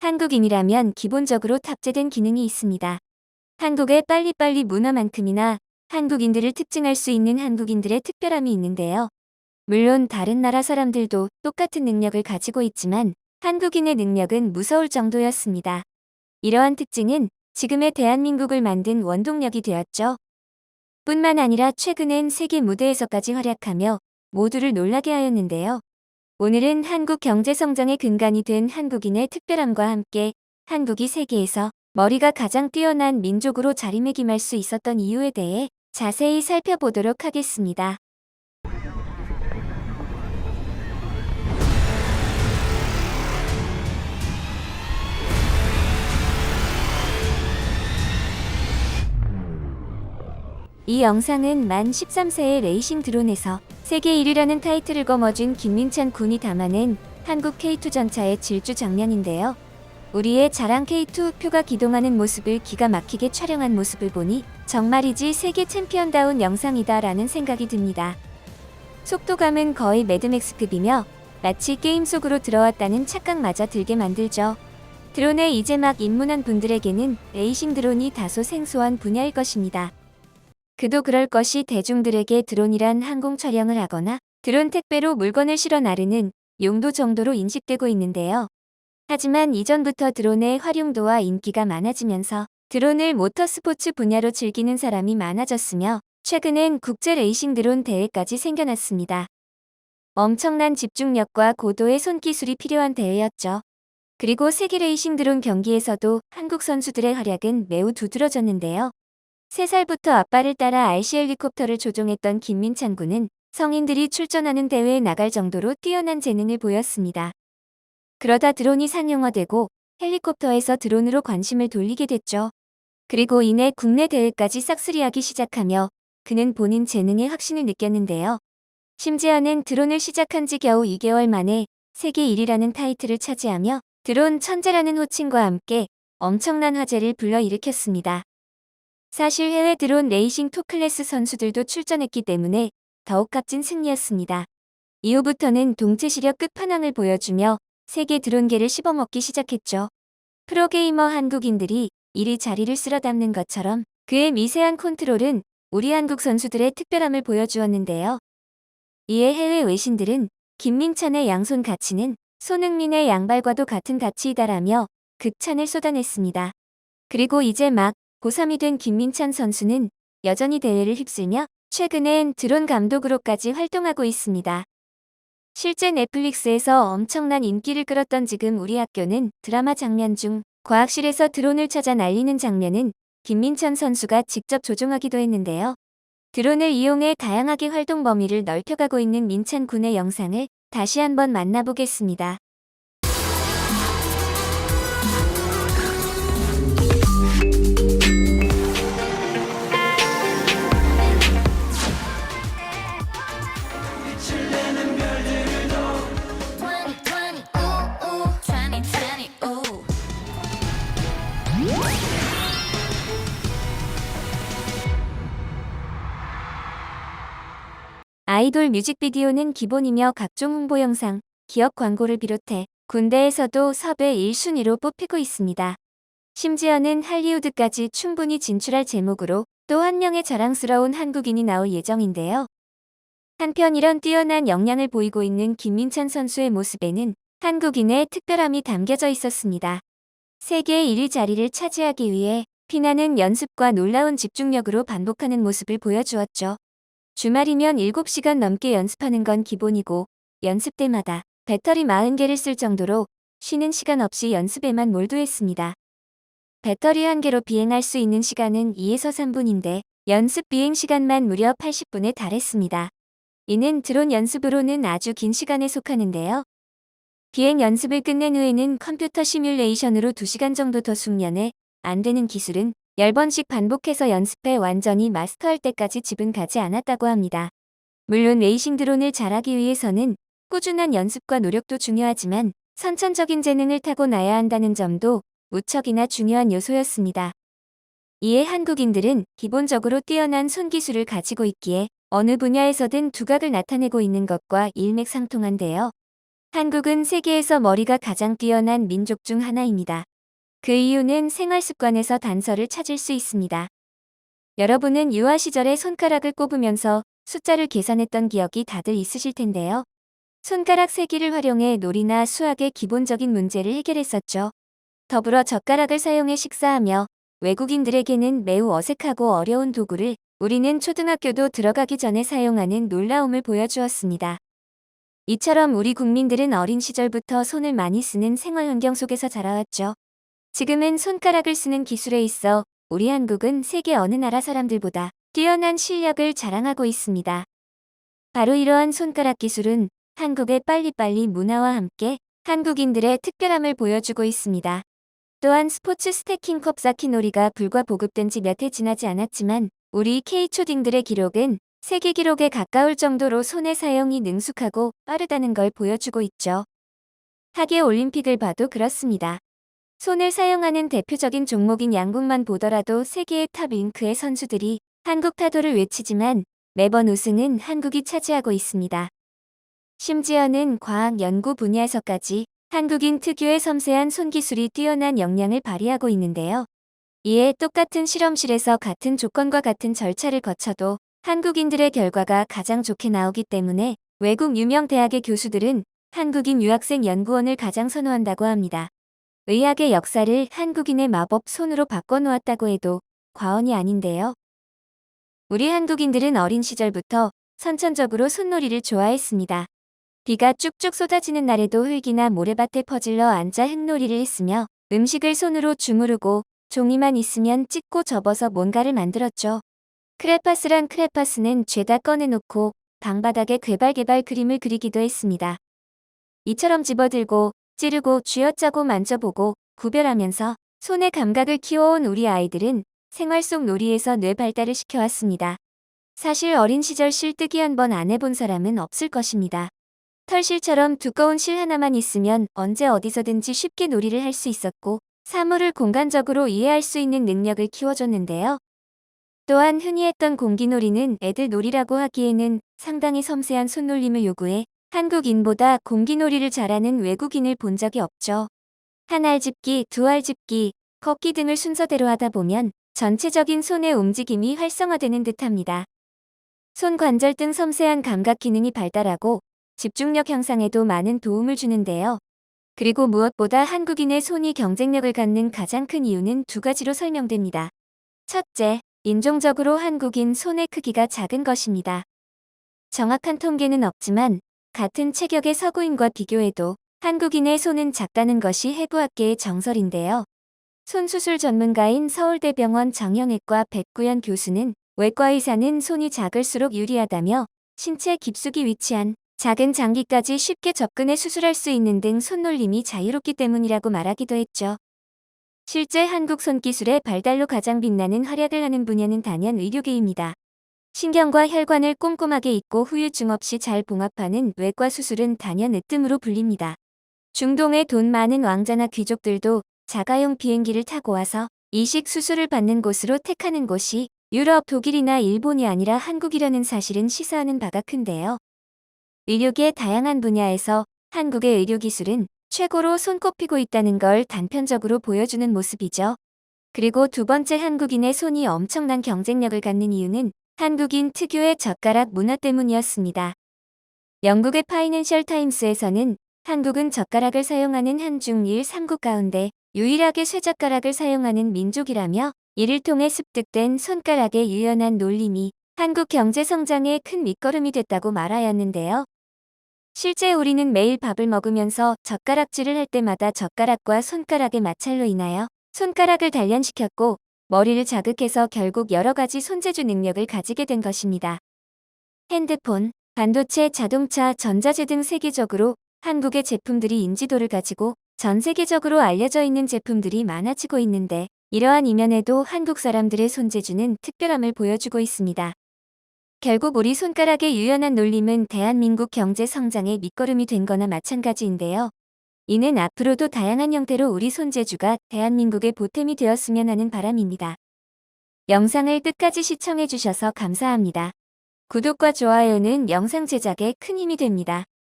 한국인이라면 기본적으로 탑재된 기능이 있습니다. 한국의 빨리빨리 문화만큼이나 한국인들을 특징할 수 있는 한국인들의 특별함이 있는데요. 물론 다른 나라 사람들도 똑같은 능력을 가지고 있지만 한국인의 능력은 무서울 정도였습니다. 이러한 특징은 지금의 대한민국을 만든 원동력이 되었죠. 뿐만 아니라 최근엔 세계 무대에서까지 활약하며 모두를 놀라게 하였는데요. 오늘은 한국 경제 성장의 근간이 된 한국인의 특별함과 함께 한국이 세계에서 머리가 가장 뛰어난 민족으로 자리매김할 수 있었던 이유에 대해 자세히 살펴보도록 하겠습니다. 이 영상은 만 13세의 레이싱 드론에서 세계 1위라는 타이틀을 거머쥔 김민찬 군이 담아낸 한국 K2 전차의 질주 장면인데요. 우리의 자랑 K2 표가 기동하는 모습을 기가 막히게 촬영한 모습을 보니 정말이지 세계 챔피언다운 영상이다 라는 생각이 듭니다. 속도감은 거의 매드맥스급이며 마치 게임 속으로 들어왔다는 착각마저 들게 만들죠. 드론에 이제 막 입문한 분들에게는 레이싱 드론이 다소 생소한 분야일 것입니다. 그도 그럴 것이 대중들에게 드론이란 항공 촬영을 하거나 드론 택배로 물건을 실어 나르는 용도 정도로 인식되고 있는데요. 하지만 이전부터 드론의 활용도와 인기가 많아지면서 드론을 모터스포츠 분야로 즐기는 사람이 많아졌으며 최근엔 국제 레이싱 드론 대회까지 생겨났습니다. 엄청난 집중력과 고도의 손기술이 필요한 대회였죠. 그리고 세계 레이싱 드론 경기에서도 한국 선수들의 활약은 매우 두드러졌는데요. 3살부터 아빠를 따라 RC 헬리콥터를 조종했던 김민찬 군은 성인들이 출전하는 대회에 나갈 정도로 뛰어난 재능을 보였습니다. 그러다 드론이 상용화되고 헬리콥터에서 드론으로 관심을 돌리게 됐죠. 그리고 이내 국내 대회까지 싹쓸이하기 시작하며 그는 본인 재능의 확신을 느꼈는데요. 심지어는 드론을 시작한 지 겨우 2개월 만에 세계 1위라는 타이틀을 차지하며 드론 천재라는 호칭과 함께 엄청난 화제를 불러일으켰습니다. 사실 해외 드론 레이싱 톱클래스 선수들도 출전했기 때문에 더욱 값진 승리였습니다. 이후부터는 동체 시력 끝판왕을 보여주며 세계 드론계를 씹어먹기 시작했죠. 프로게이머 한국인들이 1위 자리를 쓸어 담는 것처럼 그의 미세한 컨트롤은 우리 한국 선수들의 특별함을 보여주었는데요. 이에 해외 외신들은 김민찬의 양손 가치는 손흥민의 양발과도 같은 가치이다라며 극찬을 쏟아냈습니다. 그리고 이제 막 고3이 된 김민찬 선수는 여전히 대회를 휩쓸며 최근엔 드론 감독으로까지 활동하고 있습니다. 실제 넷플릭스에서 엄청난 인기를 끌었던 지금 우리 학교는 드라마 장면 중 과학실에서 드론을 찾아 날리는 장면은 김민찬 선수가 직접 조종하기도 했는데요. 드론을 이용해 다양하게 활동 범위를 넓혀가고 있는 민찬 군의 영상을 다시 한번 만나보겠습니다. 아이돌 뮤직비디오는 기본이며 각종 홍보 영상, 기업 광고를 비롯해 군대에서도 섭외 1순위로 뽑히고 있습니다. 심지어는 할리우드까지 충분히 진출할 제목으로 또 한 명의 자랑스러운 한국인이 나올 예정인데요. 한편 이런 뛰어난 역량을 보이고 있는 김민찬 선수의 모습에는 한국인의 특별함이 담겨져 있었습니다. 세계 1위 자리를 차지하기 위해 피나는 연습과 놀라운 집중력으로 반복하는 모습을 보여주었죠. 주말이면 7시간 넘게 연습하는 건 기본이고 연습 때마다 배터리 40개를 쓸 정도로 쉬는 시간 없이 연습에만 몰두했습니다. 배터리 1개로 비행할 수 있는 시간은 2에서 3분인데 연습 비행 시간만 무려 80분에 달했습니다. 이는 드론 연습으로는 아주 긴 시간에 속하는데요. 비행 연습을 끝낸 후에는 컴퓨터 시뮬레이션으로 2시간 정도 더 숙련해 안 되는 기술은 10번씩 반복해서 연습해 완전히 마스터할 때까지 집은 가지 않았다고 합니다. 물론 레이싱 드론을 잘하기 위해서는 꾸준한 연습과 노력도 중요하지만 선천적인 재능을 타고나야 한다는 점도 무척이나 중요한 요소였습니다. 이에 한국인들은 기본적으로 뛰어난 손기술을 가지고 있기에 어느 분야에서든 두각을 나타내고 있는 것과 일맥상통한데요. 한국은 세계에서 머리가 가장 뛰어난 민족 중 하나입니다. 그 이유는 생활 습관에서 단서를 찾을 수 있습니다. 여러분은 유아 시절에 손가락을 꼽으면서 숫자를 계산했던 기억이 다들 있으실 텐데요. 손가락 세기를 활용해 놀이나 수학의 기본적인 문제를 해결했었죠. 더불어 젓가락을 사용해 식사하며 외국인들에게는 매우 어색하고 어려운 도구를 우리는 초등학교도 들어가기 전에 사용하는 놀라움을 보여주었습니다. 이처럼 우리 국민들은 어린 시절부터 손을 많이 쓰는 생활 환경 속에서 자라왔죠. 지금은 손가락을 쓰는 기술에 있어 우리 한국은 세계 어느 나라 사람들보다 뛰어난 실력을 자랑하고 있습니다. 바로 이러한 손가락 기술은 한국의 빨리빨리 문화와 함께 한국인들의 특별함을 보여주고 있습니다. 또한 스포츠 스태킹컵 쌓기놀이가 불과 보급된 지 몇 해 지나지 않았지만 우리 K초딩들의 기록은 세계 기록에 가까울 정도로 손의 사용이 능숙하고 빠르다는 걸 보여주고 있죠. 하계 올림픽을 봐도 그렇습니다. 손을 사용하는 대표적인 종목인 양궁만 보더라도 세계의 탑 링크의 선수들이 한국 타도를 외치지만 매번 우승은 한국이 차지하고 있습니다. 심지어는 과학 연구 분야에서까지 한국인 특유의 섬세한 손기술이 뛰어난 역량을 발휘하고 있는데요. 이에 똑같은 실험실에서 같은 조건과 같은 절차를 거쳐도 한국인들의 결과가 가장 좋게 나오기 때문에 외국 유명 대학의 교수들은 한국인 유학생 연구원을 가장 선호한다고 합니다. 의학의 역사를 한국인의 마법 손으로 바꿔놓았다고 해도 과언이 아닌데요. 우리 한국인들은 어린 시절부터 선천적으로 손놀이를 좋아했습니다. 비가 쭉쭉 쏟아지는 날에도 흙이나 모래밭에 퍼질러 앉아 흙놀이를 했으며 음식을 손으로 주무르고 종이만 있으면 찢고 접어서 뭔가를 만들었죠. 크레파스는 죄다 꺼내놓고 방바닥에 괴발괴발 그림을 그리기도 했습니다. 이처럼 집어들고 찌르고 쥐어짜고 만져보고 구별하면서 손의 감각을 키워온 우리 아이들은 생활 속 놀이에서 뇌 발달을 시켜왔습니다. 사실 어린 시절 실뜨기 한 번 안 해본 사람은 없을 것입니다. 털실처럼 두꺼운 실 하나만 있으면 언제 어디서든지 쉽게 놀이를 할 수 있었고 사물을 공간적으로 이해할 수 있는 능력을 키워줬는데요. 또한 흔히 했던 공기놀이는 애들 놀이라고 하기에는 상당히 섬세한 손놀림을 요구해 한국인보다 공기놀이를 잘하는 외국인을 본 적이 없죠. 한 알집기, 두 알집기, 걷기 등을 순서대로 하다 보면 전체적인 손의 움직임이 활성화되는 듯합니다. 손 관절 등 섬세한 감각 기능이 발달하고 집중력 향상에도 많은 도움을 주는데요. 그리고 무엇보다 한국인의 손이 경쟁력을 갖는 가장 큰 이유는 두 가지로 설명됩니다. 첫째, 인종적으로 한국인 손의 크기가 작은 것입니다. 정확한 통계는 없지만 같은 체격의 서구인과 비교해도 한국인의 손은 작다는 것이 해부학계의 정설인데요. 손수술 전문가인 서울대병원 정형외과 백구현 교수는 외과 의사는 손이 작을수록 유리하다며 신체 깊숙이 위치한 작은 장기까지 쉽게 접근해 수술할 수 있는 등 손놀림이 자유롭기 때문이라고 말하기도 했죠. 실제 한국 손기술의 발달로 가장 빛나는 활약을 하는 분야는 단연 의료계입니다. 신경과 혈관을 꼼꼼하게 잇고 후유증 없이 잘 봉합하는 외과 수술은 단연 으뜸으로 불립니다. 중동의 돈 많은 왕자나 귀족들도 자가용 비행기를 타고 와서 이식 수술을 받는 곳으로 택하는 곳이 유럽, 독일이나 일본이 아니라 한국이라는 사실은 시사하는 바가 큰데요. 의료계의 다양한 분야에서 한국의 의료기술은 최고로 손꼽히고 있다는 걸 단편적으로 보여주는 모습이죠. 그리고 두 번째, 한국인의 손이 엄청난 경쟁력을 갖는 이유는 한국인 특유의 젓가락 문화 때문이었습니다. 영국의 파이낸셜 타임스에서는 한국은 젓가락을 사용하는 한중일 3국 가운데 유일하게 쇠젓가락을 사용하는 민족이라며 이를 통해 습득된 손가락의 유연한 놀림이 한국 경제 성장의 큰 밑거름이 됐다고 말하였는데요. 실제 우리는 매일 밥을 먹으면서 젓가락질을 할 때마다 젓가락과 손가락의 마찰로 인하여 손가락을 단련시켰고 머리를 자극해서 결국 여러 가지 손재주 능력을 가지게 된 것입니다. 핸드폰, 반도체, 자동차, 전자재 등 세계적으로 한국의 제품들이 인지도를 가지고 전 세계적으로 알려져 있는 제품들이 많아지고 있는데 이러한 이면에도 한국 사람들의 손재주는 특별함을 보여주고 있습니다. 결국 우리 손가락의 유연한 놀림은 대한민국 경제 성장의 밑거름이 된 거나 마찬가지인데요. 이는 앞으로도 다양한 형태로 우리 손재주가 대한민국의 보탬이 되었으면 하는 바람입니다. 영상을 끝까지 시청해주셔서 감사합니다. 구독과 좋아요는 영상 제작에 큰 힘이 됩니다.